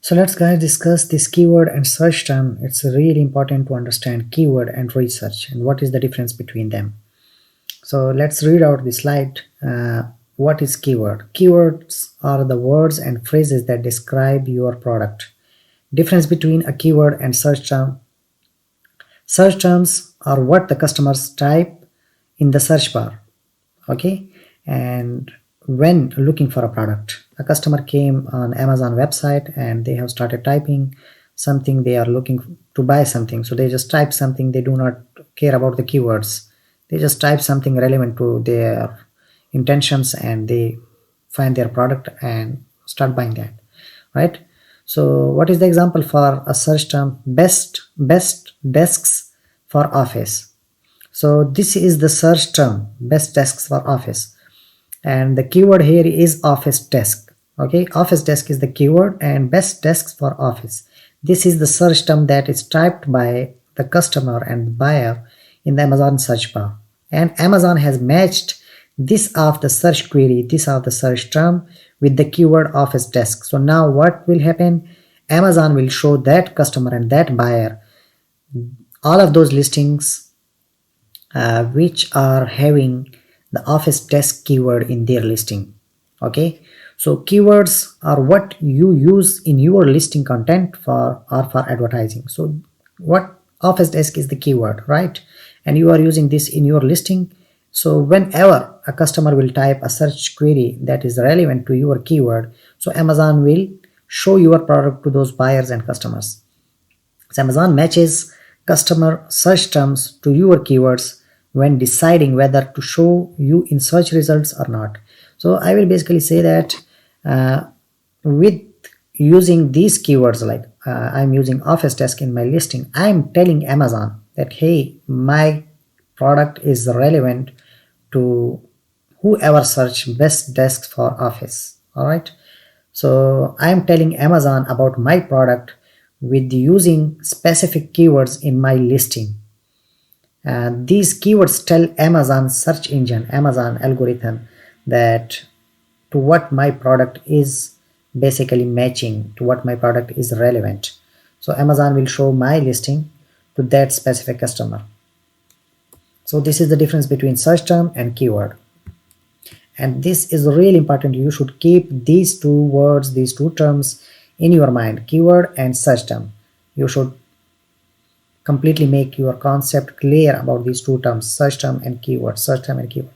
So let's guys discuss this keyword and search term. It's really important to understand keyword and research and what is the difference between them. So let's read out the slide. What is keyword? Keywords are the words and phrases that describe your product. Difference between a keyword and search term. Search terms are what the customers type in the search bar. Okay, and when looking for a product, a customer came on Amazon website and they have started typing something. They are looking to buy something, so they just type something. They do not care about the keywords. They just type something relevant to their intentions and they find their product and start buying that, right? So what is the example for a search term? Best desks for office. So this is the search term, best desks for office, and the keyword here is office desk. Okay, office desk is the keyword and best desks for office. This is the search term that is typed by the customer and buyer in the Amazon search bar, and Amazon has matched this of the search query, this of the search term with the keyword office desk. So now what will happen? Amazon will show that customer and that buyer all of those listings which are having the office desk keyword in their listing. Okay, so keywords are what you use in your listing content for or for advertising. So what office desk is the keyword, right? And you are using this in your listing. So whenever a customer will type a search query that is relevant to your keyword, so Amazon will show your product to those buyers and customers. So Amazon matches customer search terms to your keywords when deciding whether to show you in search results or not. So I will basically say that with using these keywords, like I'm using office desk in my listing, I'm telling Amazon that hey, my product is relevant to whoever search best desks for office. All right, so I'm telling Amazon about my product with using specific keywords in my listing. These keywords tell Amazon search engine, Amazon algorithm, that to what my product is basically matching, to what my product is relevant. So Amazon will show my listing to that specific customer. So this is the difference between search term and keyword. And this is really important. You should keep these two words, these two terms in your mind, keyword and search term. You should completely make your concept clear about these two terms, search term and keyword, search term and keyword.